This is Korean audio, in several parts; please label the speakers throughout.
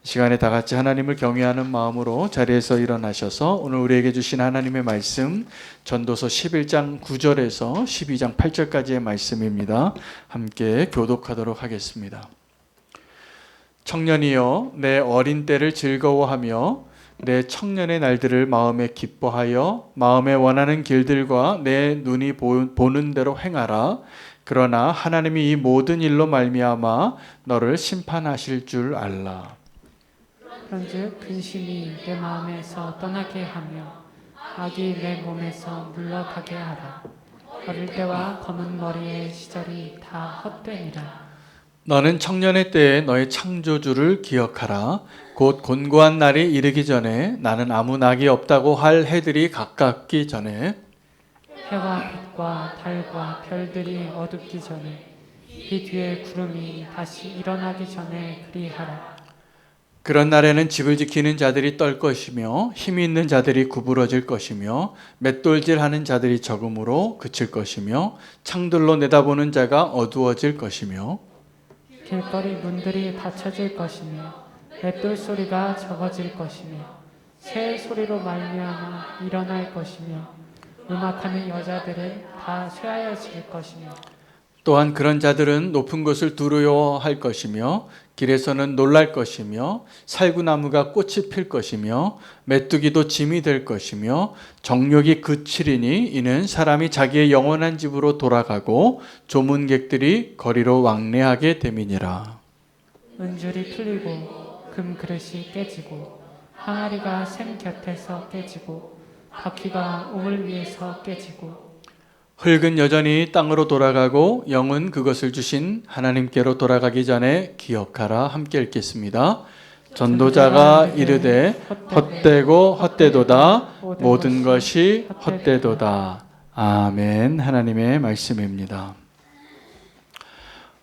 Speaker 1: 시간에 다 같이 하나님을 경외하는 마음으로 자리에서 일어나셔서 오늘 우리에게 주신 하나님의 말씀 전도서 11장 9절에서 12장 8절까지의 말씀입니다. 함께 교독하도록 하겠습니다. 청년이여 내 어린 때를 즐거워하며 내 청년의 날들을 마음에 기뻐하여 마음에 원하는 길들과 내 눈이 보는 대로 행하라. 그러나 하나님이 이 모든 일로 말미암아 너를 심판하실 줄 알라.
Speaker 2: 그런즉 근심이 내 마음에서 떠나게 하며 악이 내 몸에서 물러가게 하라. 어릴 때와 검은 머리의 시절이 다 헛되니라.
Speaker 1: 너는 청년의 때에 너의 창조주를 기억하라. 곧 곤고한 날이 이르기 전에 나는 아무 낙이 없다고 할 해들이 가깝기 전에
Speaker 2: 해와 빛과 달과 별들이 어둡기 전에 이 뒤에 구름이 다시 일어나기 전에 그리하라.
Speaker 1: 그런 날에는 집을 지키는 자들이 떨 것이며 힘이 있는 자들이 구부러질 것이며 맷돌질하는 자들이 적음으로 그칠 것이며 창들로 내다보는 자가 어두워질 것이며
Speaker 2: 길거리 문들이 닫혀질 것이며 맷돌 소리가 적어질 것이며 새 소리로 말미암아 일어날 것이며 음악하는 여자들은 다 쇠하여질 것이며
Speaker 1: 또한 그런 자들은 높은 곳을 두려워할 것이며 길에서는 놀랄 것이며 살구나무가 꽃이 필 것이며 메뚜기도 짐이 될 것이며 정욕이 그치리니 이는 사람이 자기의 영원한 집으로 돌아가고 조문객들이 거리로 왕래하게 됨이니라.
Speaker 2: 은줄이 풀리고 금 그릇이 깨지고 항아리가 샘 곁에서 깨지고 바퀴가 우물 위에서 깨지고
Speaker 1: 흙은 여전히 땅으로 돌아가고 영은 그것을 주신 하나님께로 돌아가기 전에 기억하라. 함께 읽겠습니다. 전도자가 이르되 헛되고 헛되도다 모든 것이 헛되도다. 아멘. 하나님의 말씀입니다.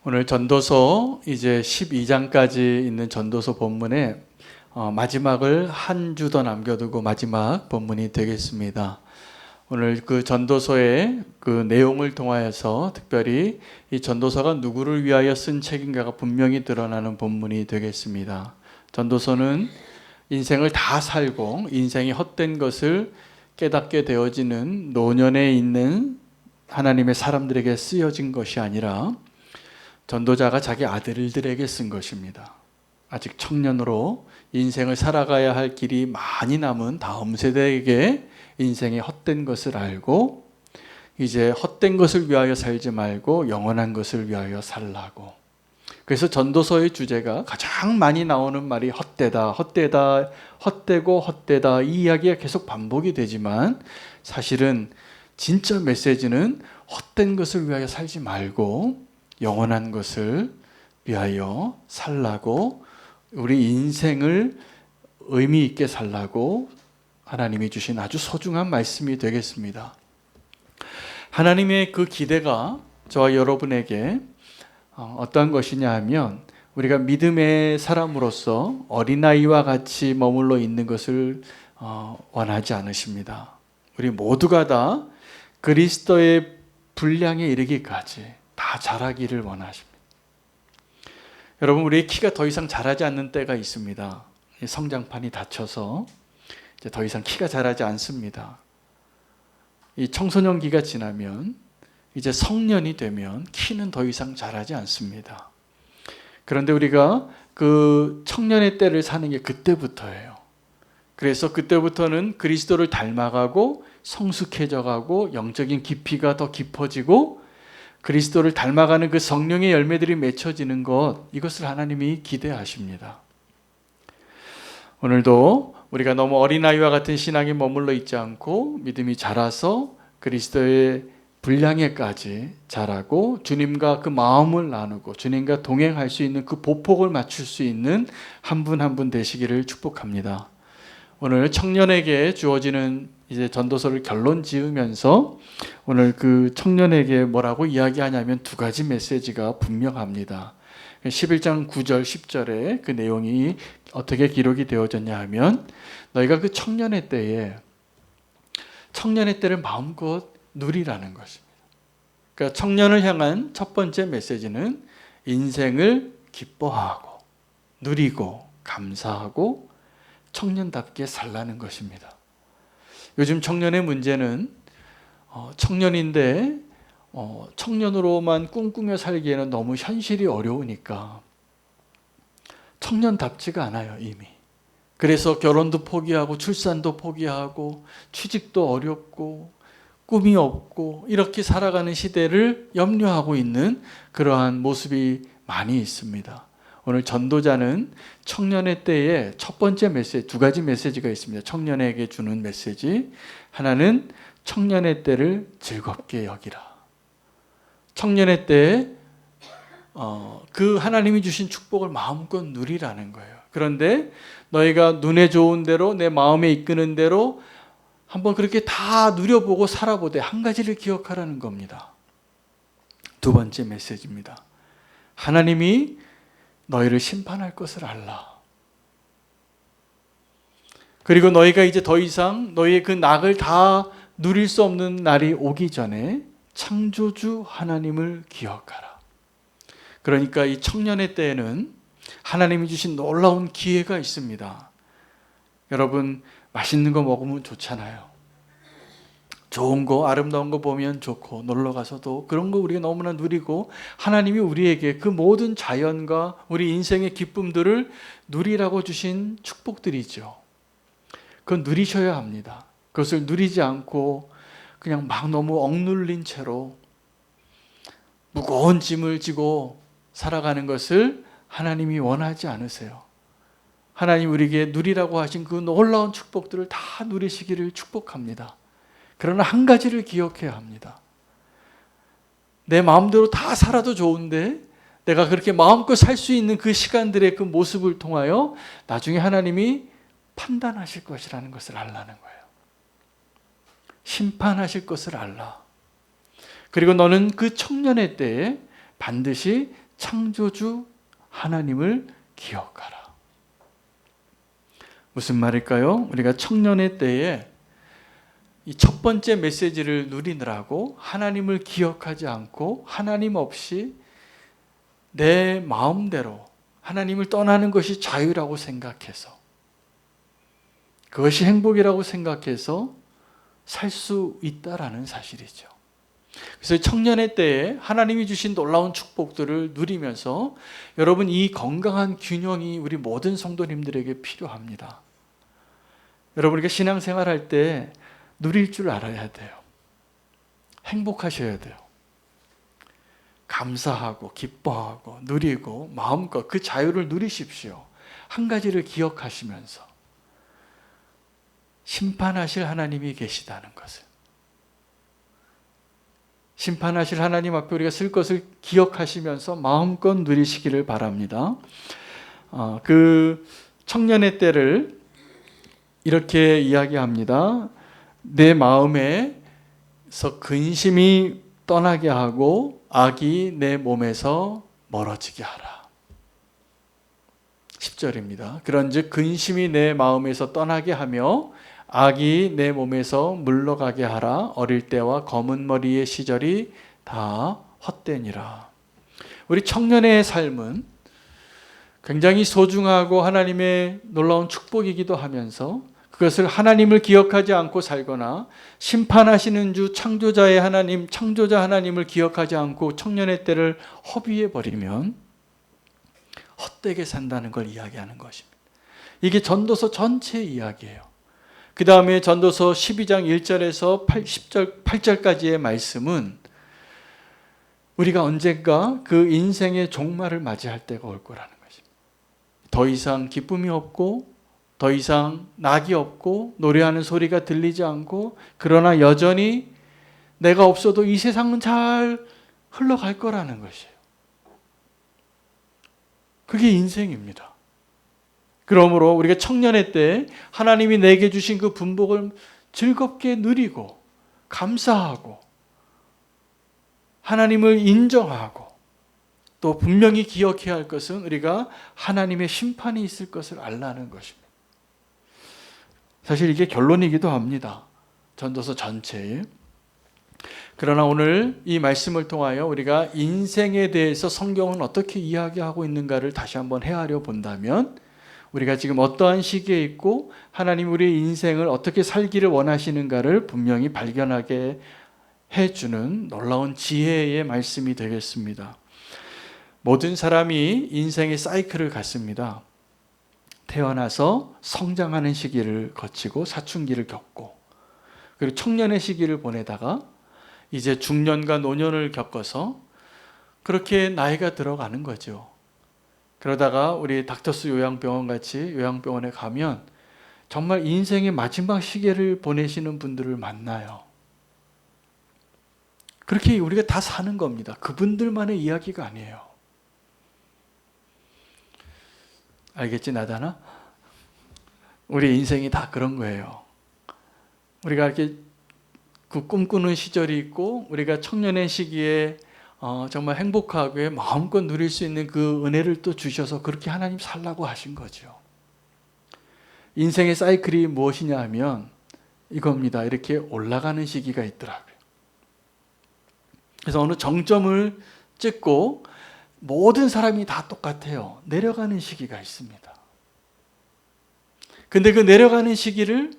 Speaker 1: 오늘 전도서 이제 12장까지 있는 전도서 본문의 마지막을 한 주 더 남겨두고 마지막 본문이 되겠습니다. 오늘 그 전도서의 그 내용을 통하여서 특별히 이 전도서가 누구를 위하여 쓴 책인가가 분명히 드러나는 본문이 되겠습니다. 전도서는 인생을 다 살고 인생이 헛된 것을 깨닫게 되어지는 노년에 있는 하나님의 사람들에게 쓰여진 것이 아니라 전도자가 자기 아들들에게 쓴 것입니다. 아직 청년으로 인생을 살아가야 할 길이 많이 남은 다음 세대에게 인생의 헛된 것을 알고 이제 헛된 것을 위하여 살지 말고 영원한 것을 위하여 살라고. 그래서 전도서의 주제가 가장 많이 나오는 말이 헛되다, 헛되다, 헛되고 헛되다 이 이야기가 계속 반복이 되지만 사실은 진짜 메시지는 헛된 것을 위하여 살지 말고 영원한 것을 위하여 살라고, 우리 인생을 의미 있게 살라고 하나님이 주신 아주 소중한 말씀이 되겠습니다. 하나님의 그 기대가 저와 여러분에게 어떠한 것이냐 하면 우리가 믿음의 사람으로서 어린아이와 같이 머물러 있는 것을 원하지 않으십니다. 우리 모두가 다 그리스도의 분량에 이르기까지 다 자라기를 원하십니다. 여러분, 우리의 키가 더 이상 자라지 않는 때가 있습니다. 성장판이 닫혀서 이제 더 이상 키가 자라지 않습니다. 이 청소년기가 지나면 이제 성년이 되면 키는 더 이상 자라지 않습니다. 그런데 우리가 그 청년의 때를 사는 게 그때부터예요. 그래서 그때부터는 그리스도를 닮아가고 성숙해져가고 영적인 깊이가 더 깊어지고 그리스도를 닮아가는 그 성령의 열매들이 맺혀지는 것, 이것을 하나님이 기대하십니다. 오늘도 우리가 너무 어린아이와 같은 신앙에 머물러 있지 않고 믿음이 자라서 그리스도의 분량에까지 자라고 주님과 그 마음을 나누고 주님과 동행할 수 있는 그 보폭을 맞출 수 있는 한 분 한 분 되시기를 축복합니다. 오늘 청년에게 주어지는 이제 전도서를 결론 지으면서 오늘 그 청년에게 뭐라고 이야기하냐면 두 가지 메시지가 분명합니다. 11장 9절 10절에 그 내용이 어떻게 기록이 되어졌냐 하면 너희가 그 청년의 때를 마음껏 누리라는 것입니다. 그러니까 청년을 향한 첫 번째 메시지는 인생을 기뻐하고 누리고 감사하고 청년답게 살라는 것입니다. 요즘 청년의 문제는 청년인데 청년으로만 꿈꾸며 살기에는 너무 현실이 어려우니까 청년답지가 않아요, 이미. 그래서 결혼도 포기하고 출산도 포기하고 취직도 어렵고 꿈이 없고 이렇게 살아가는 시대를 염려하고 있는 그러한 모습이 많이 있습니다. 오늘 전도자는 청년의 때에 첫 번째 메시지, 두 가지 메시지가 있습니다. 청년에게 주는 메시지. 하나는 청년의 때를 즐겁게 여기라. 청년의 때에 그 하나님이 주신 축복을 마음껏 누리라는 거예요. 그런데 너희가 눈에 좋은 대로 내 마음에 이끄는 대로 한번 그렇게 다 누려보고 살아보되 한 가지를 기억하라는 겁니다. 두 번째 메시지입니다. 하나님이 너희를 심판할 것을 알라. 그리고 너희가 이제 더 이상 너희의 그 낙을 다 누릴 수 없는 날이 오기 전에 창조주 하나님을 기억하라. 그러니까 이 청년의 때에는 하나님이 주신 놀라운 기회가 있습니다. 여러분, 맛있는 거 먹으면 좋잖아요. 좋은 거, 아름다운 거 보면 좋고, 놀러 가서도 그런 거 우리가 너무나 누리고, 하나님이 우리에게 그 모든 자연과 우리 인생의 기쁨들을 누리라고 주신 축복들이죠. 그건 누리셔야 합니다. 그것을 누리지 않고 그냥 막 너무 억눌린 채로 무거운 짐을 지고 살아가는 것을 하나님이 원하지 않으세요. 하나님 우리에게 누리라고 하신 그 놀라운 축복들을 다 누리시기를 축복합니다. 그러나 한 가지를 기억해야 합니다. 내 마음대로 다 살아도 좋은데 내가 그렇게 마음껏 살 수 있는 그 시간들의 그 모습을 통하여 나중에 하나님이 판단하실 것이라는 것을 알라는 거예요. 심판하실 것을 알라. 그리고 너는 그 청년의 때에 반드시 창조주 하나님을 기억하라. 무슨 말일까요? 우리가 청년의 때에 이 첫 번째 메시지를 누리느라고 하나님을 기억하지 않고 하나님 없이 내 마음대로 하나님을 떠나는 것이 자유라고 생각해서 그것이 행복이라고 생각해서 살 수 있다라는 사실이죠. 그래서 청년의 때에 하나님이 주신 놀라운 축복들을 누리면서 여러분 이 건강한 균형이 우리 모든 성도님들에게 필요합니다. 여러분 우리가 신앙생활할 때 누릴 줄 알아야 돼요. 행복하셔야 돼요. 감사하고 기뻐하고 누리고 마음껏 그 자유를 누리십시오. 한 가지를 기억하시면서 심판하실 하나님이 계시다는 것을, 심판하실 하나님 앞에 우리가 쓸 것을 기억하시면서 마음껏 누리시기를 바랍니다. 그 청년의 때를 이렇게 이야기합니다. 내 마음에서 근심이 떠나게 하고 악이 내 몸에서 멀어지게 하라. 10절입니다. 그런즉 근심이 내 마음에서 떠나게 하며 악이 내 몸에서 물러가게 하라. 어릴 때와 검은 머리의 시절이 다 헛되니라. 우리 청년의 삶은 굉장히 소중하고 하나님의 놀라운 축복이기도 하면서 그것을 하나님을 기억하지 않고 살거나 심판하시는 주 창조자의 하나님, 창조자 하나님을 기억하지 않고 청년의 때를 허비해 버리면 헛되게 산다는 걸 이야기하는 것입니다. 이게 전도서 전체의 이야기예요. 그 다음에 전도서 12장 1절에서 8절까지의 말씀은 우리가 언젠가 그 인생의 종말을 맞이할 때가 올 거라는 것입니다. 더 이상 기쁨이 없고 더 이상 낙이 없고 노래하는 소리가 들리지 않고 그러나 여전히 내가 없어도 이 세상은 잘 흘러갈 거라는 것이에요. 그게 인생입니다. 그러므로 우리가 청년의 때 하나님이 내게 주신 그 분복을 즐겁게 누리고 감사하고 하나님을 인정하고 또 분명히 기억해야 할 것은 우리가 하나님의 심판이 있을 것을 알라는 것입니다. 사실 이게 결론이기도 합니다. 전도서 전체에. 그러나 오늘 이 말씀을 통하여 우리가 인생에 대해서 성경은 어떻게 이야기하고 있는가를 다시 한번 헤아려 본다면 우리가 지금 어떠한 시기에 있고 하나님 우리의 인생을 어떻게 살기를 원하시는가를 분명히 발견하게 해주는 놀라운 지혜의 말씀이 되겠습니다. 모든 사람이 인생의 사이클을 갖습니다. 태어나서 성장하는 시기를 거치고 사춘기를 겪고 그리고 청년의 시기를 보내다가 이제 중년과 노년을 겪어서 그렇게 나이가 들어가는 거죠. 그러다가 우리 닥터스 요양병원 같이 요양병원에 가면 정말 인생의 마지막 시기를 보내시는 분들을 만나요. 그렇게 우리가 다 사는 겁니다. 그분들만의 이야기가 아니에요. 알겠지, 나다나? 우리 인생이 다 그런 거예요. 우리가 이렇게 그 꿈꾸는 시절이 있고 우리가 청년의 시기에 정말 행복하게 마음껏 누릴 수 있는 그 은혜를 또 주셔서 그렇게 하나님 살라고 하신 거죠. 인생의 사이클이 무엇이냐 하면 이겁니다. 이렇게 올라가는 시기가 있더라고요. 그래서 어느 정점을 찍고 모든 사람이 다 똑같아요. 내려가는 시기가 있습니다. 근데 그 내려가는 시기를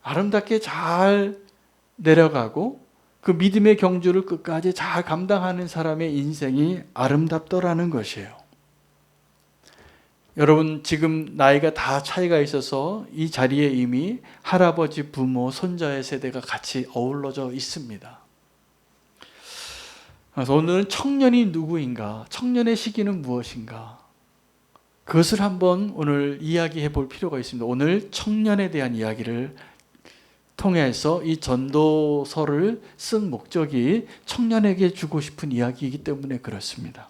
Speaker 1: 아름답게 잘 내려가고 그 믿음의 경주를 끝까지 잘 감당하는 사람의 인생이 아름답더라는 것이에요. 여러분 지금 나이가 다 차이가 있어서 이 자리에 이미 할아버지, 부모, 손자의 세대가 같이 어우러져 있습니다. 그래서 오늘은 청년이 누구인가? 청년의 시기는 무엇인가? 그것을 한번 오늘 이야기해 볼 필요가 있습니다. 오늘 청년에 대한 이야기를 통해서 이 전도서를 쓴 목적이 청년에게 주고 싶은 이야기이기 때문에 그렇습니다.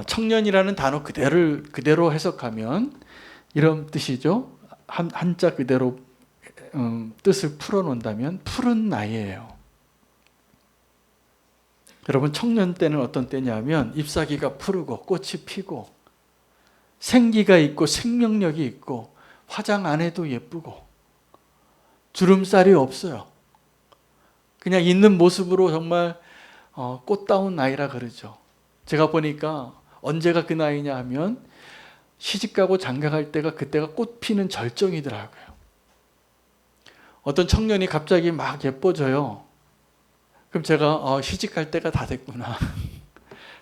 Speaker 1: 청년이라는 단어 그대로 해석하면 이런 뜻이죠. 한자 그대로 뜻을 풀어놓는다면 푸른 나이예요. 여러분 청년 때는 어떤 때냐면 잎사귀가 푸르고 꽃이 피고 생기가 있고 생명력이 있고 화장 안 해도 예쁘고 주름살이 없어요. 그냥 있는 모습으로 정말 꽃다운 나이라 그러죠. 제가 보니까 언제가 그 나이냐 하면 시집가고 장가갈 때가 그때가 꽃 피는 절정이더라고요. 어떤 청년이 갑자기 막 예뻐져요. 그럼 제가 시집갈 때가 다 됐구나.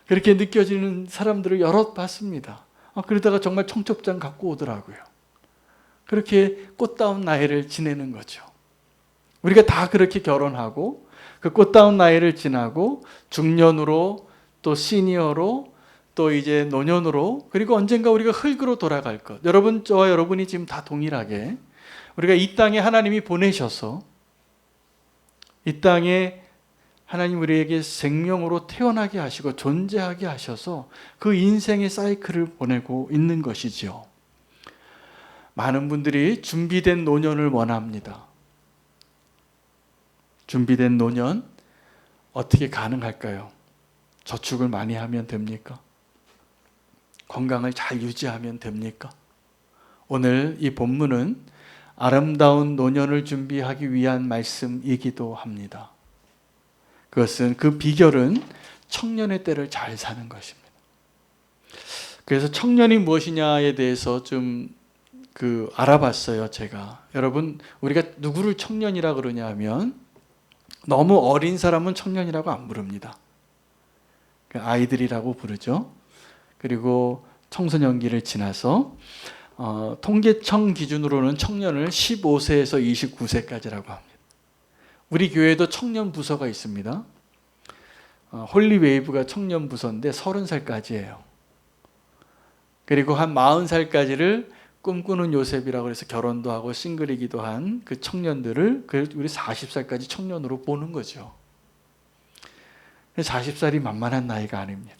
Speaker 1: 그렇게 느껴지는 사람들을 여럿 봤습니다. 그러다가 정말 청첩장 갖고 오더라고요. 그렇게 꽃다운 나이를 지내는 거죠. 우리가 다 그렇게 결혼하고 그 꽃다운 나이를 지나고 중년으로 또 시니어로 또 이제 노년으로 그리고 언젠가 우리가 흙으로 돌아갈 것. 여러분 저와 여러분이 지금 다 동일하게 우리가 이 땅에 하나님이 보내셔서 이 땅에 하나님 우리에게 생명으로 태어나게 하시고 존재하게 하셔서 그 인생의 사이클을 보내고 있는 것이지요. 많은 분들이 준비된 노년을 원합니다. 준비된 노년 어떻게 가능할까요? 저축을 많이 하면 됩니까? 건강을 잘 유지하면 됩니까? 오늘 이 본문은 아름다운 노년을 준비하기 위한 말씀이기도 합니다. 그것은 그 비결은 청년의 때를 잘 사는 것입니다. 그래서 청년이 무엇이냐에 대해서 좀 알아봤어요, 제가. 여러분, 우리가 누구를 청년이라 그러냐 하면 너무 어린 사람은 청년이라고 안 부릅니다. 아이들이라고 부르죠. 그리고 청소년기를 지나서 통계청 기준으로는 청년을 15세에서 29세까지라고 합니다. 우리 교회도 청년 부서가 있습니다. 홀리웨이브가 청년 부서인데 30살까지예요. 그리고 한 40살까지를 꿈꾸는 요셉이라고 해서 결혼도 하고 싱글이기도 한 그 청년들을 우리 40살까지 청년으로 보는 거죠. 40살이 만만한 나이가 아닙니다.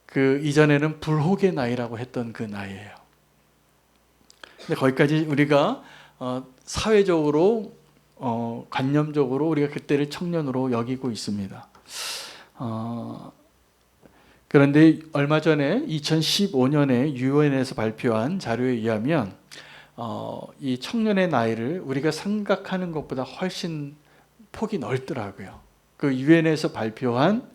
Speaker 1: 그 이전에는 불혹의 나이라고 했던 그 나이예요. 근데 거기까지 우리가 사회적으로 관념적으로 우리가 그때를 청년으로 여기고 있습니다. 그런데 얼마 전에 2015년에 유엔에서 발표한 자료에 의하면 이 청년의 나이를 우리가 생각하는 것보다 훨씬 폭이 넓더라고요. 그 유엔에서 발표한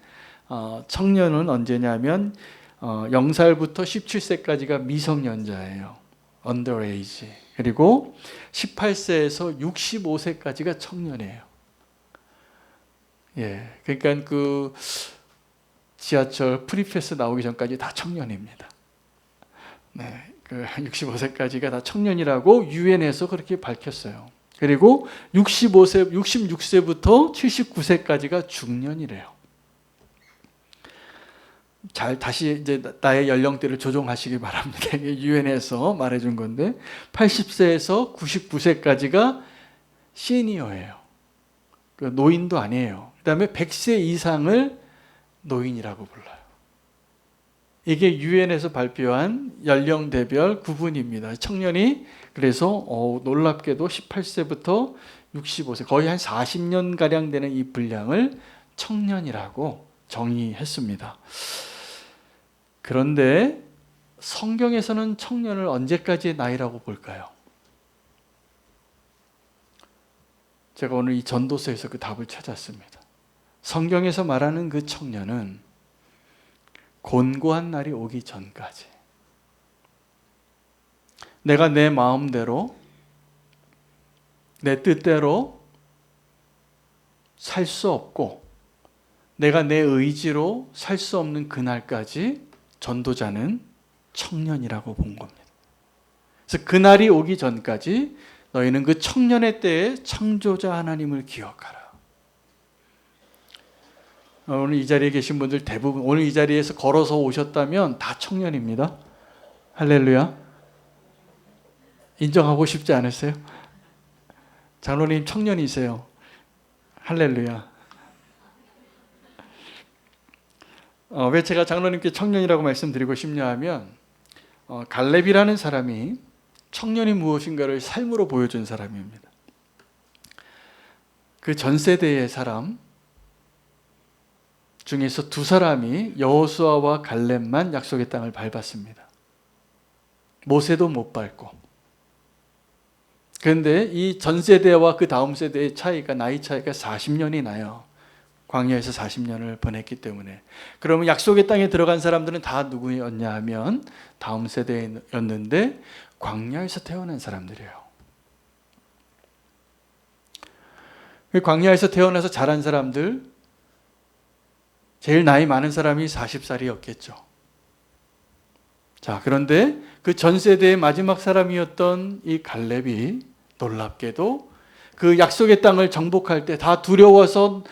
Speaker 1: 청년은 언제냐면 0살부터 17세까지가 미성년자예요. underage. 그리고 18세에서 65세까지가 청년이에요. 예, 그러니까 그 지하철 프리패스 나오기 전까지 다 청년입니다. 네, 그 65세까지가 다 청년이라고 유엔에서 그렇게 밝혔어요. 그리고 66세부터 79세까지가 중년이래요. 잘 다시 이제 나의 연령대를 조정하시기 바랍니다. 이게 유엔에서 말해준 건데 80세에서 99세까지가 시니어예요. 그 노인도 아니에요. 그다음에 100세 이상을 노인이라고 불러요. 이게 유엔에서 발표한 연령대별 구분입니다. 청년이 그래서 놀랍게도 18세부터 65세 거의 한 40년 가량 되는 이 분량을 청년이라고 정의했습니다. 그런데 성경에서는 청년을 언제까지의 나이라고 볼까요? 제가 오늘 이 전도서에서 그 답을 찾았습니다. 성경에서 말하는 그 청년은 곤고한 날이 오기 전까지 내가 내 마음대로 내 뜻대로 살 수 없고 내가 내 의지로 살 수 없는 그날까지 전도자는 청년이라고 본 겁니다. 그래서 그날이 오기 전까지 너희는 그 청년의 때에 창조자 하나님을 기억하라. 오늘 이 자리에 계신 분들 대부분 오늘 이 자리에서 걸어서 오셨다면 다 청년입니다. 할렐루야. 인정하고 싶지 않으세요? 장로님 청년이세요. 할렐루야. 왜 제가 장로님께 청년이라고 말씀드리고 싶냐 하면 갈렙이라는 사람이 청년이 무엇인가를 삶으로 보여준 사람입니다. 그 전 세대의 사람 중에서 두 사람이 여호수아와 갈렙만 약속의 땅을 밟았습니다. 모세도 못 밟고. 그런데 이 전 세대와 그 다음 세대의 차이가 나이 차이가 40년이 나요. 광야에서 40년을 보냈기 때문에. 그러면 약속의 땅에 들어간 사람들은 다 누구였냐 하면 다음 세대였는데 광야에서 태어난 사람들이에요. 광야에서 태어나서 자란 사람들 제일 나이 많은 사람이 40살이었겠죠. 자, 그런데 그 전 세대의 마지막 사람이었던 이 갈렙이 놀랍게도 그 약속의 땅을 정복할 때 다 두려워서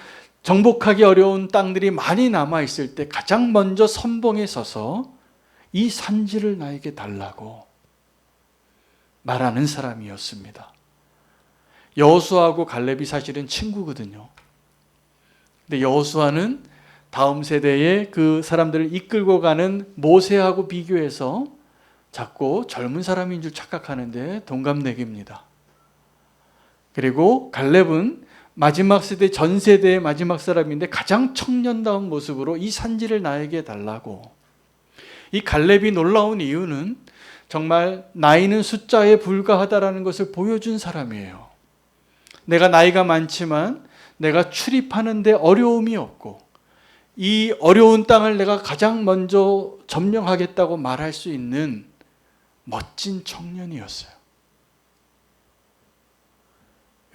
Speaker 1: 정복하기 어려운 땅들이 많이 남아있을 때 가장 먼저 선봉에 서서 이 산지를 나에게 달라고 말하는 사람이었습니다. 여호수아하고 갈렙이 사실은 친구거든요. 근데 여호수아는 다음 세대의 그 사람들을 이끌고 가는 모세하고 비교해서 자꾸 젊은 사람인 줄 착각하는데 동갑내기입니다. 그리고 갈렙은 마지막 세대, 전 세대의 마지막 사람인데 가장 청년다운 모습으로 이 산지를 나에게 달라고. 이 갈렙이 놀라운 이유는 정말 나이는 숫자에 불과하다라는 것을 보여준 사람이에요. 내가 나이가 많지만 내가 출입하는데 어려움이 없고 이 어려운 땅을 내가 가장 먼저 점령하겠다고 말할 수 있는 멋진 청년이었어요.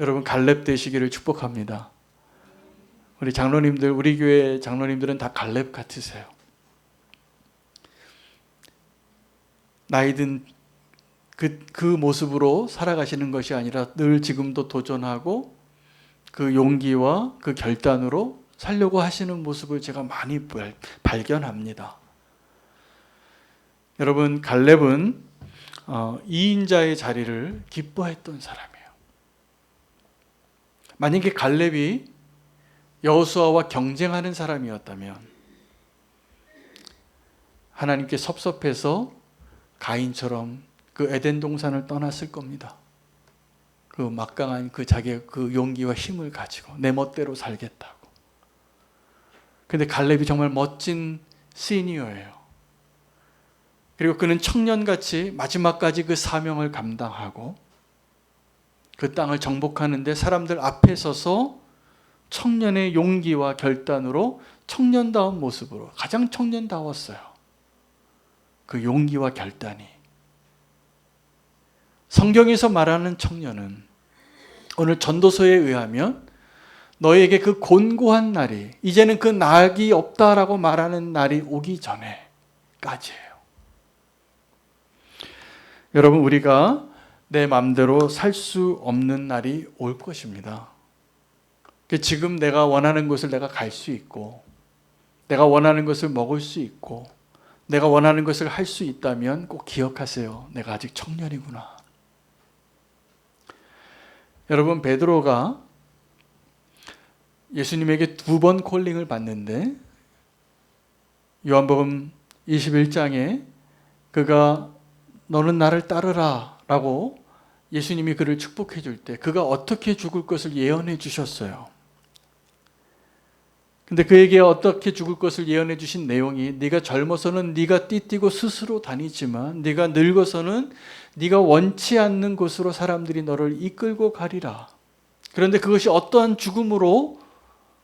Speaker 1: 여러분 갈렙 되시기를 축복합니다. 우리 장로님들, 우리 교회 장로님들은 다 갈렙 같으세요. 나이든 그 모습으로 살아가시는 것이 아니라 늘 지금도 도전하고 그 용기와 그 결단으로 살려고 하시는 모습을 제가 많이 발견합니다. 여러분 갈렙은 2인자의 자리를 기뻐했던 사람이에요. 만약에 갈렙이 여호수아와 경쟁하는 사람이었다면 하나님께 섭섭해서 가인처럼 그 에덴 동산을 떠났을 겁니다. 그 막강한 그 자기의 그 용기와 힘을 가지고 내 멋대로 살겠다고. 근데 갈렙이 정말 멋진 시니어예요. 그리고 그는 청년같이 마지막까지 그 사명을 감당하고 그 땅을 정복하는데 사람들 앞에 서서 청년의 용기와 결단으로 청년다운 모습으로 가장 청년다웠어요. 그 용기와 결단이. 성경에서 말하는 청년은 오늘 전도서에 의하면 너에게 그 곤고한 날이, 이제는 그 낙이 없다라고 말하는 날이 오기 전에까지예요. 여러분, 우리가 내 마음대로 살 수 없는 날이 올 것입니다. 지금 내가 원하는 곳을 내가 갈 수 있고, 내가 원하는 것을 먹을 수 있고, 내가 원하는 것을 할 수 있다면 꼭 기억하세요. 내가 아직 청년이구나. 여러분, 베드로가 예수님에게 2번 콜링을 받는데 요한복음 21장에 그가 너는 나를 따르라 라고 예수님이 그를 축복해 줄 때 그가 어떻게 죽을 것을 예언해 주셨어요. 근데 그에게 어떻게 죽을 것을 예언해 주신 내용이 네가 젊어서는 네가 띠띠고 스스로 다니지만 네가 늙어서는 네가 원치 않는 곳으로 사람들이 너를 이끌고 가리라. 그런데 그것이 어떠한 죽음으로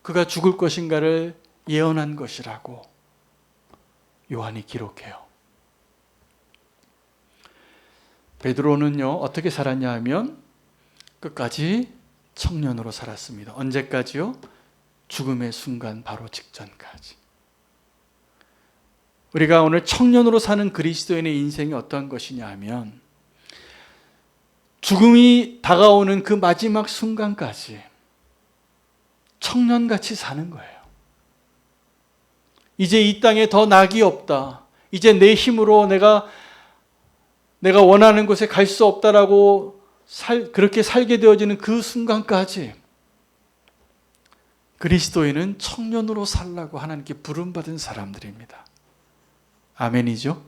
Speaker 1: 그가 죽을 것인가를 예언한 것이라고 요한이 기록해요. 베드로는요, 어떻게 살았냐 하면 끝까지 청년으로 살았습니다. 언제까지요? 죽음의 순간 바로 직전까지. 우리가 오늘 청년으로 사는 그리스도인의 인생이 어떠한 것이냐 하면 죽음이 다가오는 그 마지막 순간까지 청년같이 사는 거예요. 이제 이 땅에 더 낙이 없다. 이제 내 힘으로 내가 원하는 곳에 갈 수 없다라고 그렇게 살게 되어지는 그 순간까지 그리스도인은 청년으로 살라고 하나님께 부름받은 사람들입니다. 아멘이죠?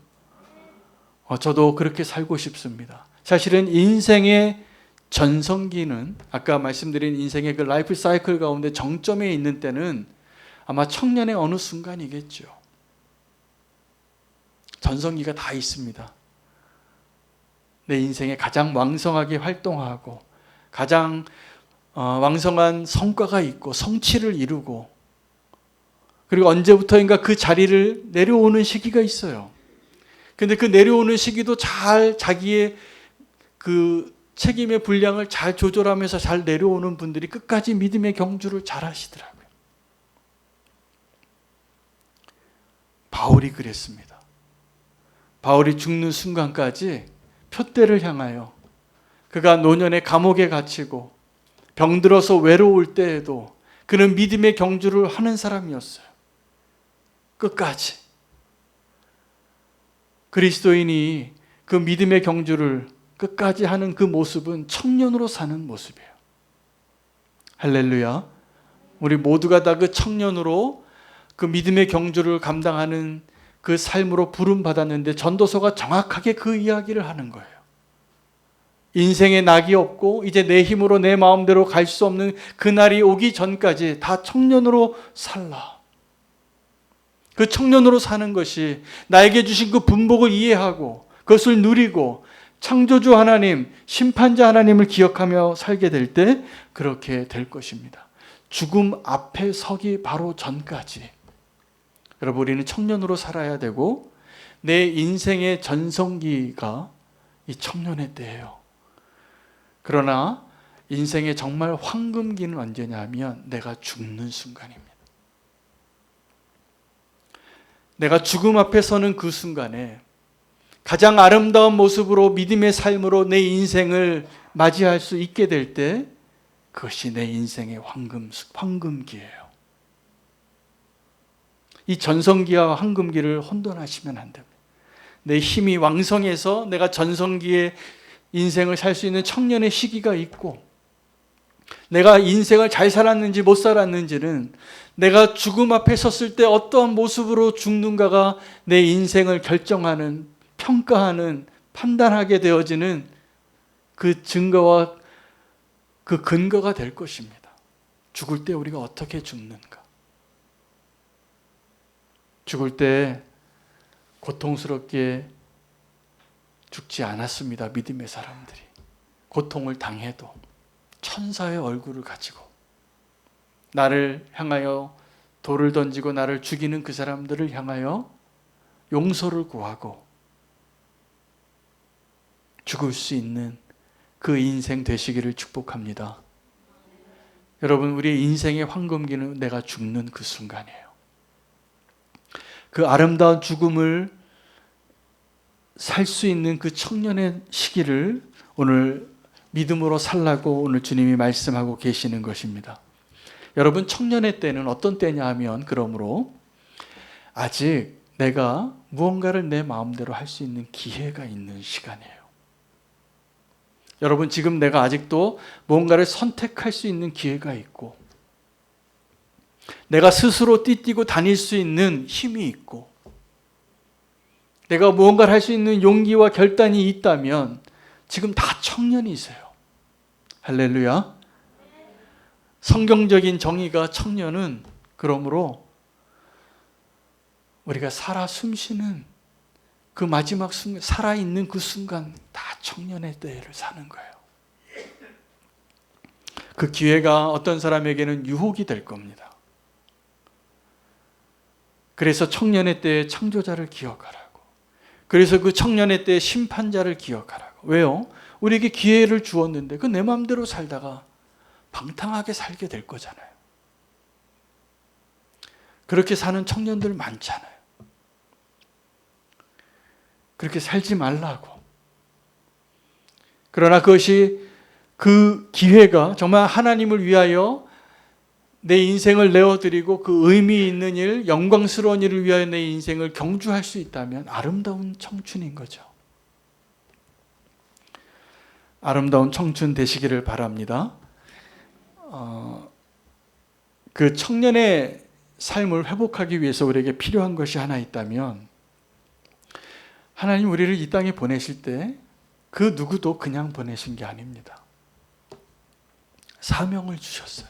Speaker 1: 저도 그렇게 살고 싶습니다. 사실은 인생의 전성기는 아까 말씀드린 인생의 그 라이프 사이클 가운데 정점에 있는 때는 아마 청년의 어느 순간이겠죠. 전성기가 다 있습니다. 내 인생에 가장 왕성하게 활동하고 가장 왕성한 성과가 있고 성취를 이루고 그리고 언제부터인가 그 자리를 내려오는 시기가 있어요. 근데 그 내려오는 시기도 잘 자기의 그 책임의 분량을 잘 조절하면서 잘 내려오는 분들이 끝까지 믿음의 경주를 잘 하시더라고요. 바울이 그랬습니다. 바울이 죽는 순간까지 표대를 향하여 그가 노년의 감옥에 갇히고 병들어서 외로울 때에도 그는 믿음의 경주를 하는 사람이었어요. 끝까지. 그리스도인이 그 믿음의 경주를 끝까지 하는 그 모습은 청년으로 사는 모습이에요. 할렐루야. 우리 모두가 다 그 청년으로 그 믿음의 경주를 감당하는 그 삶으로 부름받았는데 전도서가 정확하게 그 이야기를 하는 거예요. 인생에 낙이 없고 이제 내 힘으로 내 마음대로 갈 수 없는 그날이 오기 전까지 다 청년으로 살라. 그 청년으로 사는 것이 나에게 주신 그 분복을 이해하고 그것을 누리고 창조주 하나님, 심판자 하나님을 기억하며 살게 될 때 그렇게 될 것입니다. 죽음 앞에 서기 바로 전까지 여러분, 우리는 청년으로 살아야 되고 내 인생의 전성기가 이 청년의 때예요. 그러나 인생의 정말 황금기는 언제냐 하면 내가 죽는 순간입니다. 내가 죽음 앞에 서는 그 순간에 가장 아름다운 모습으로 믿음의 삶으로 내 인생을 맞이할 수 있게 될 때 그것이 내 인생의 황금기예요. 이 전성기와 황금기를 혼돈하시면 안 됩니다. 내 힘이 왕성해서 내가 전성기에 인생을 살 수 있는 청년의 시기가 있고 내가 인생을 잘 살았는지 못 살았는지는 내가 죽음 앞에 섰을 때 어떠한 모습으로 죽는가가 내 인생을 결정하는, 평가하는, 판단하게 되어지는 그 증거와 그 근거가 될 것입니다. 죽을 때 우리가 어떻게 죽는가? 죽을 때 고통스럽게 죽지 않았습니다. 믿음의 사람들이. 고통을 당해도 천사의 얼굴을 가지고 나를 향하여 돌을 던지고 나를 죽이는 그 사람들을 향하여 용서를 구하고 죽을 수 있는 그 인생 되시기를 축복합니다. 여러분, 우리의 인생의 황금기는 내가 죽는 그 순간이에요. 그 아름다운 죽음을 살 수 있는 그 청년의 시기를 오늘 믿음으로 살라고 오늘 주님이 말씀하고 계시는 것입니다. 여러분, 청년의 때는 어떤 때냐 하면, 그러므로 아직 내가 무언가를 내 마음대로 할 수 있는 기회가 있는 시간이에요. 여러분, 지금 내가 아직도 무언가를 선택할 수 있는 기회가 있고, 내가 스스로 띠뛰고 다닐 수 있는 힘이 있고, 내가 무언가를 할 수 있는 용기와 결단이 있다면 지금 다 청년이세요. 할렐루야. 성경적인 정의가 청년은 그러므로 우리가 살아 숨쉬는 그 마지막 순간, 살아있는 그 순간 다 청년의 때를 사는 거예요. 그 기회가 어떤 사람에게는 유혹이 될 겁니다. 그래서 청년의 때의 창조자를 기억하라고. 그래서 그 청년의 때의 심판자를 기억하라고. 왜요? 우리에게 기회를 주었는데 그 내 마음대로 살다가 방탕하게 살게 될 거잖아요. 그렇게 사는 청년들 많잖아요. 그렇게 살지 말라고. 그러나 그것이 그 기회가 정말 하나님을 위하여 내 인생을 내어드리고 그 의미 있는 일, 영광스러운 일을 위하여 내 인생을 경주할 수 있다면 아름다운 청춘인 거죠. 아름다운 청춘 되시기를 바랍니다. 그 청년의 삶을 회복하기 위해서 우리에게 필요한 것이 하나 있다면, 하나님 우리를 이 땅에 보내실 때 그 누구도 그냥 보내신 게 아닙니다. 사명을 주셨어요.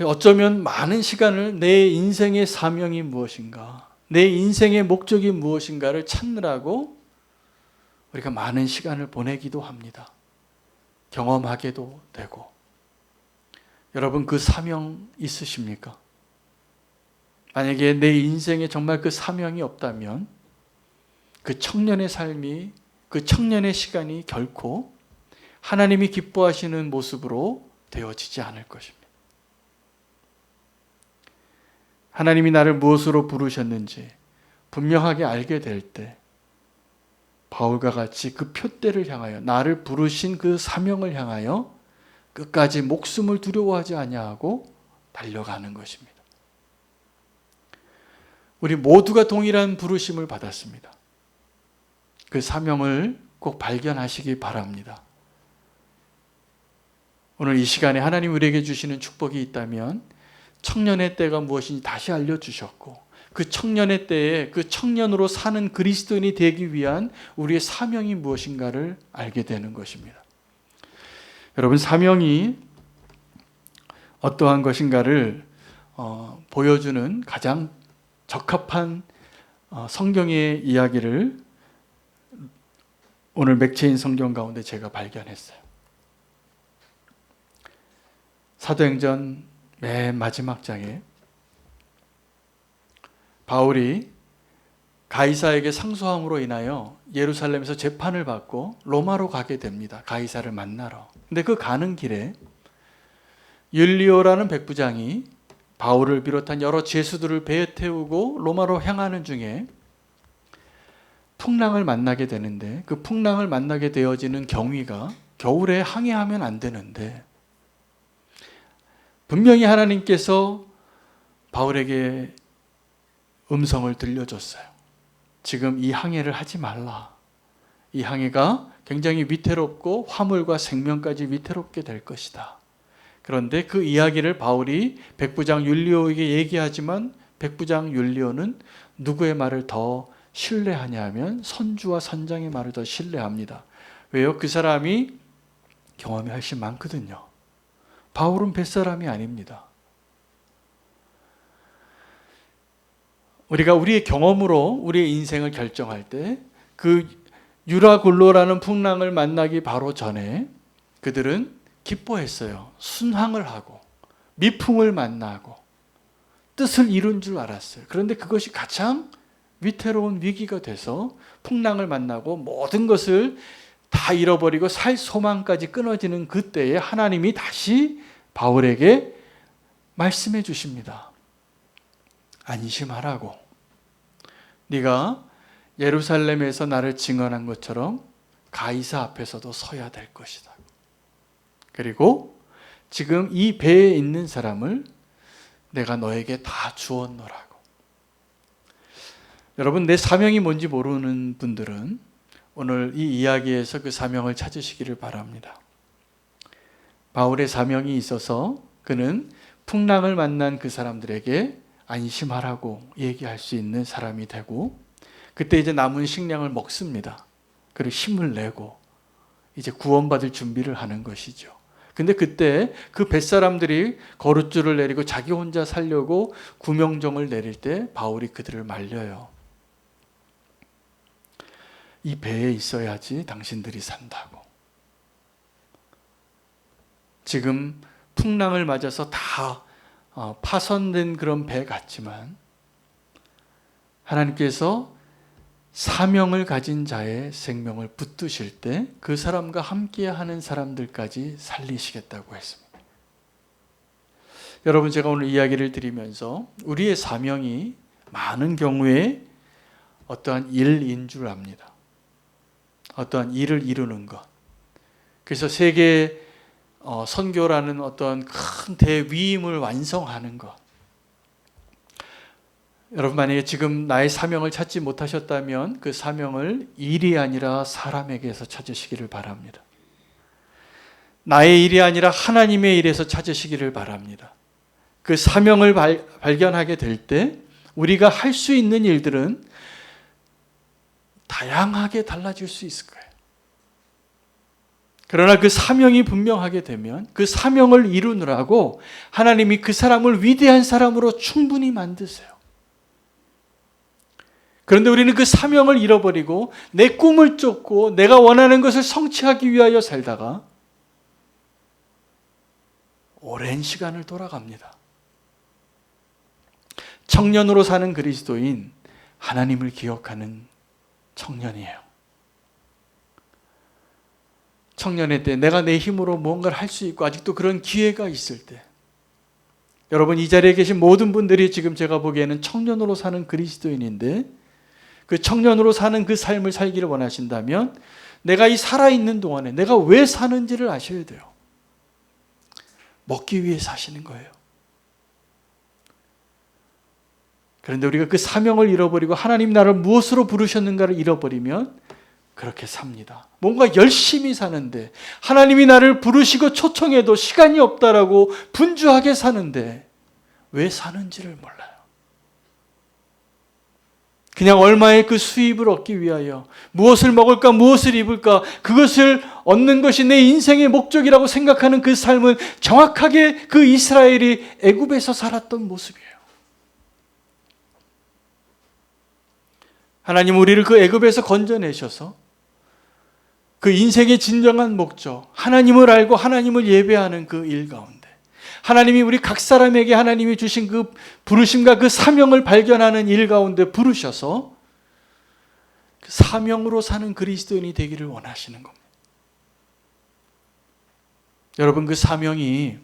Speaker 1: 어쩌면 많은 시간을 내 인생의 사명이 무엇인가, 내 인생의 목적이 무엇인가를 찾느라고 우리가 많은 시간을 보내기도 합니다. 경험하게도 되고. 여러분, 그 사명 있으십니까? 만약에 내 인생에 정말 그 사명이 없다면 그 청년의 삶이, 그 청년의 시간이 결코 하나님이 기뻐하시는 모습으로 되어지지 않을 것입니다. 하나님이 나를 무엇으로 부르셨는지 분명하게 알게 될 때 바울과 같이 그 표대를 향하여, 나를 부르신 그 사명을 향하여 끝까지 목숨을 두려워하지 아니하고 달려가는 것입니다. 우리 모두가 동일한 부르심을 받았습니다. 그 사명을 꼭 발견하시기 바랍니다. 오늘 이 시간에 하나님 우리에게 주시는 축복이 있다면 청년의 때가 무엇인지 다시 알려주셨고, 그 청년의 때에 그 청년으로 사는 그리스도인이 되기 위한 우리의 사명이 무엇인가를 알게 되는 것입니다. 여러분, 사명이 어떠한 것인가를 보여주는 가장 적합한 성경의 이야기를 오늘 맥체인 성경 가운데 제가 발견했어요. 사도행전 맨 마지막 장에 바울이 가이사에게 상소함으로 인하여 예루살렘에서 재판을 받고 로마로 가게 됩니다. 가이사를 만나러. 근데 그 가는 길에 율리오라는 백부장이 바울을 비롯한 여러 죄수들을 배에 태우고 로마로 향하는 중에 풍랑을 만나게 되는데, 그 풍랑을 만나게 되어지는 경위가 겨울에 항해하면 안 되는데, 분명히 하나님께서 바울에게 음성을 들려줬어요. 지금 이 항해를 하지 말라. 이 항해가 굉장히 위태롭고 화물과 생명까지 위태롭게 될 것이다. 그런데 그 이야기를 바울이 백부장 율리오에게 얘기하지만 백부장 율리오는 누구의 말을 더 신뢰하냐 하면 선주와 선장의 말을 더 신뢰합니다. 왜요? 그 사람이 경험이 훨씬 많거든요. 바울은 뱃사람이 아닙니다. 우리가 우리의 경험으로 우리의 인생을 결정할 때 그 유라굴로라는 풍랑을 만나기 바로 전에 그들은 기뻐했어요. 순항을 하고 미풍을 만나고 뜻을 이룬 줄 알았어요. 그런데 그것이 가장 위태로운 위기가 돼서 풍랑을 만나고 모든 것을 다 잃어버리고 살 소망까지 끊어지는 그때에 하나님이 다시 바울에게 말씀해 주십니다. 안심하라고. 네가 예루살렘에서 나를 증언한 것처럼 가이사 앞에서도 서야 될 것이다. 그리고 지금 이 배에 있는 사람을 내가 너에게 다 주었노라고. 여러분, 내 사명이 뭔지 모르는 분들은 오늘 이 이야기에서 그 사명을 찾으시기를 바랍니다. 바울의 사명이 있어서 그는 풍랑을 만난 그 사람들에게 안심하라고 얘기할 수 있는 사람이 되고, 그때 이제 남은 식량을 먹습니다. 그리고 힘을 내고 이제 구원받을 준비를 하는 것이죠. 근데 그때 그 뱃사람들이 거룻줄을 내리고 자기 혼자 살려고 구명정을 내릴 때 바울이 그들을 말려요. 이 배에 있어야지 당신들이 산다고. 지금 풍랑을 맞아서 다 파손된 그런 배 같지만 하나님께서 사명을 가진 자의 생명을 붙드실 때 그 사람과 함께하는 사람들까지 살리시겠다고 했습니다. 여러분, 제가 오늘 이야기를 드리면서 우리의 사명이 많은 경우에 어떠한 일인 줄 압니다. 어떠한 일을 이루는 것. 그래서 세계 선교라는 어떤 큰 대위임을 완성하는 것. 여러분, 만약에 지금 나의 사명을 찾지 못하셨다면 그 사명을 일이 아니라 사람에게서 찾으시기를 바랍니다. 나의 일이 아니라 하나님의 일에서 찾으시기를 바랍니다. 그 사명을 발견하게 될 때 우리가 할 수 있는 일들은 다양하게 달라질 수 있을 거예요. 그러나 그 사명이 분명하게 되면 그 사명을 이루느라고 하나님이 그 사람을 위대한 사람으로 충분히 만드세요. 그런데 우리는 그 사명을 잃어버리고 내 꿈을 쫓고 내가 원하는 것을 성취하기 위하여 살다가 오랜 시간을 돌아갑니다. 청년으로 사는 그리스도인, 하나님을 기억하는 청년이에요. 청년의 때 내가 내 힘으로 무언가를 할 수 있고 아직도 그런 기회가 있을 때, 여러분, 이 자리에 계신 모든 분들이 지금 제가 보기에는 청년으로 사는 그리스도인인데 그 청년으로 사는 그 삶을 살기를 원하신다면 내가 이 살아있는 동안에 내가 왜 사는지를 아셔야 돼요. 먹기 위해 사시는 거예요. 그런데 우리가 그 사명을 잃어버리고 하나님 나를 무엇으로 부르셨는가를 잃어버리면 그렇게 삽니다. 뭔가 열심히 사는데, 하나님이 나를 부르시고 초청해도 시간이 없다라고 분주하게 사는데 왜 사는지를 몰라요. 그냥 얼마의 그 수입을 얻기 위하여 무엇을 먹을까, 무엇을 입을까, 그것을 얻는 것이 내 인생의 목적이라고 생각하는 그 삶은 정확하게 그 이스라엘이 애굽에서 살았던 모습이에요. 하나님 우리를 그 애굽에서 건져내셔서 그 인생의 진정한 목적, 하나님을 알고 하나님을 예배하는 그 일 가운데, 하나님이 우리 각 사람에게 하나님이 주신 그 부르심과 그 사명을 발견하는 일 가운데 부르셔서 그 사명으로 사는 그리스도인이 되기를 원하시는 겁니다. 여러분, 그 사명이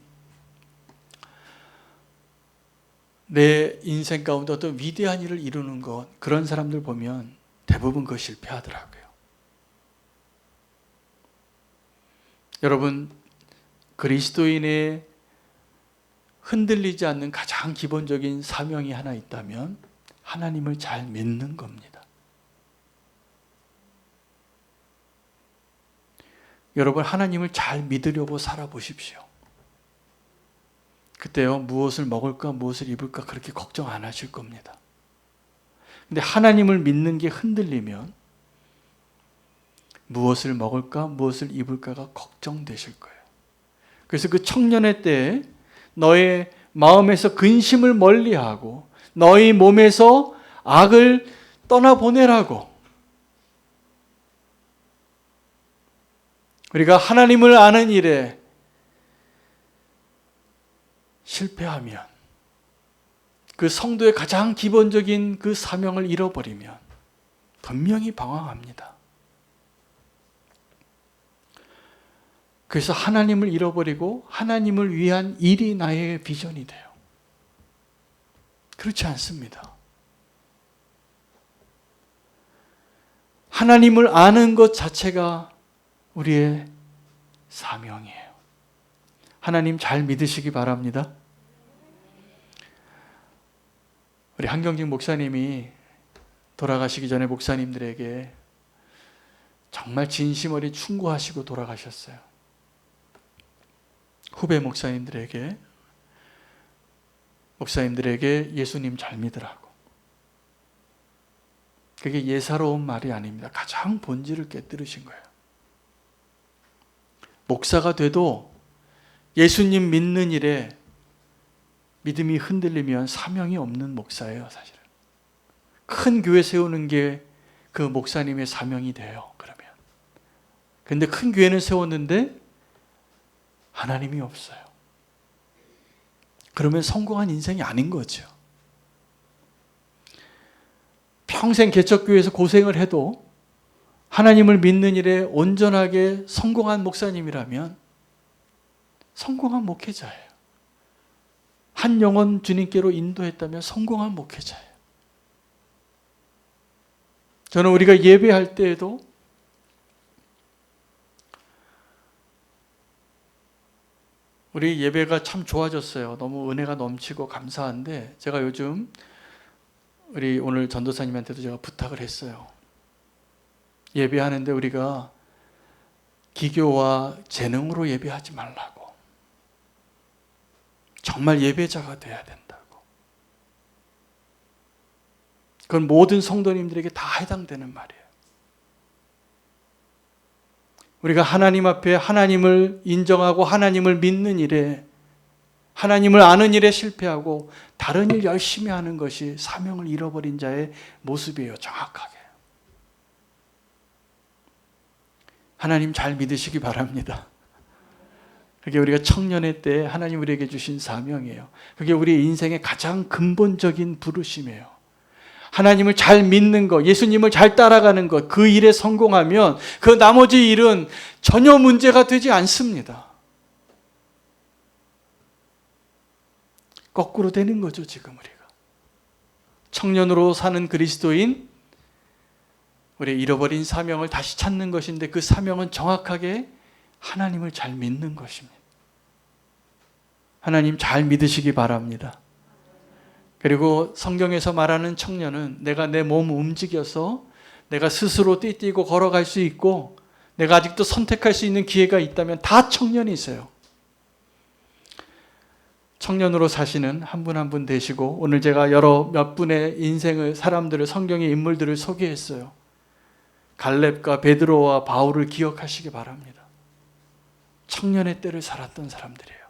Speaker 1: 내 인생 가운데 어떤 위대한 일을 이루는 것, 그런 사람들 보면 대부분 그거 실패하더라고요. 여러분, 그리스도인의 흔들리지 않는 가장 기본적인 사명이 하나 있다면 하나님을 잘 믿는 겁니다. 여러분, 하나님을 잘 믿으려고 살아보십시오. 그때요, 무엇을 먹을까, 무엇을 입을까 그렇게 걱정 안 하실 겁니다. 근데 하나님을 믿는 게 흔들리면 무엇을 먹을까, 무엇을 입을까가 걱정되실 거예요. 그래서 그 청년의 때에 너의 마음에서 근심을 멀리하고 너의 몸에서 악을 떠나보내라고, 우리가 하나님을 아는 일에 실패하면 그 성도의 가장 기본적인 그 사명을 잃어버리면 분명히 방황합니다. 그래서 하나님을 잃어버리고 하나님을 위한 일이 나의 비전이 돼요. 그렇지 않습니다. 하나님을 아는 것 자체가 우리의 사명이에요. 하나님 잘 믿으시기 바랍니다. 우리 한경직 목사님이 돌아가시기 전에 목사님들에게 정말 진심 어린 충고하시고 돌아가셨어요. 후배 목사님들에게 예수님 잘 믿으라고. 그게 예사로운 말이 아닙니다. 가장 본질을 깨뜨리신 거예요. 목사가 돼도 예수님 믿는 일에 믿음이 흔들리면 사명이 없는 목사예요, 사실은. 큰 교회 세우는 게 그 목사님의 사명이 돼요, 그러면. 근데 큰 교회는 세웠는데 하나님이 없어요. 그러면 성공한 인생이 아닌 거죠. 평생 개척교회에서 고생을 해도 하나님을 믿는 일에 온전하게 성공한 목사님이라면 성공한 목회자예요. 한 영혼 주님께로 인도했다면 성공한 목회자예요. 저는 우리가 예배할 때에도 우리 예배가 참 좋아졌어요. 너무 은혜가 넘치고 감사한데 제가 요즘 우리 오늘 전도사님한테도 제가 부탁을 했어요. 예배하는데 우리가 기교와 재능으로 예배하지 말라고. 정말 예배자가 돼야 된다고. 그건 모든 성도님들에게 다 해당되는 말이에요. 우리가 하나님 앞에 하나님을 인정하고 하나님을 믿는 일에, 하나님을 아는 일에 실패하고 다른 일 열심히 하는 것이 사명을 잃어버린 자의 모습이에요. 정확하게. 하나님 잘 믿으시기 바랍니다. 그게 우리가 청년의 때 하나님 우리에게 주신 사명이에요. 그게 우리 인생의 가장 근본적인 부르심이에요. 하나님을 잘 믿는 것, 예수님을 잘 따라가는 것, 그 일에 성공하면 그 나머지 일은 전혀 문제가 되지 않습니다. 거꾸로 되는 거죠, 지금 우리가. 청년으로 사는 그리스도인, 우리의 잃어버린 사명을 다시 찾는 것인데 그 사명은 정확하게 하나님을 잘 믿는 것입니다. 하나님 잘 믿으시기 바랍니다. 그리고 성경에서 말하는 청년은 내가 내 몸 움직여서 내가 스스로 뛰고 걸어갈 수 있고 내가 아직도 선택할 수 있는 기회가 있다면 다 청년이세요. 청년으로 사시는 한 분 한 분 되시고 오늘 제가 몇 분의 인생을 사람들을 성경의 인물들을 소개했어요. 갈렙과 베드로와 바울을 기억하시기 바랍니다. 청년의 때를 살았던 사람들이에요.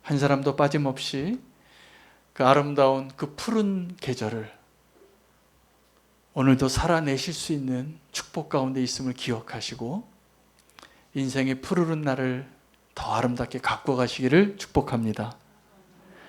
Speaker 1: 한 사람도 빠짐없이 그 아름다운 그 푸른 계절을 오늘도 살아내실 수 있는 축복 가운데 있음을 기억하시고 인생의 푸르른 날을 더 아름답게 갖고 가시기를 축복합니다.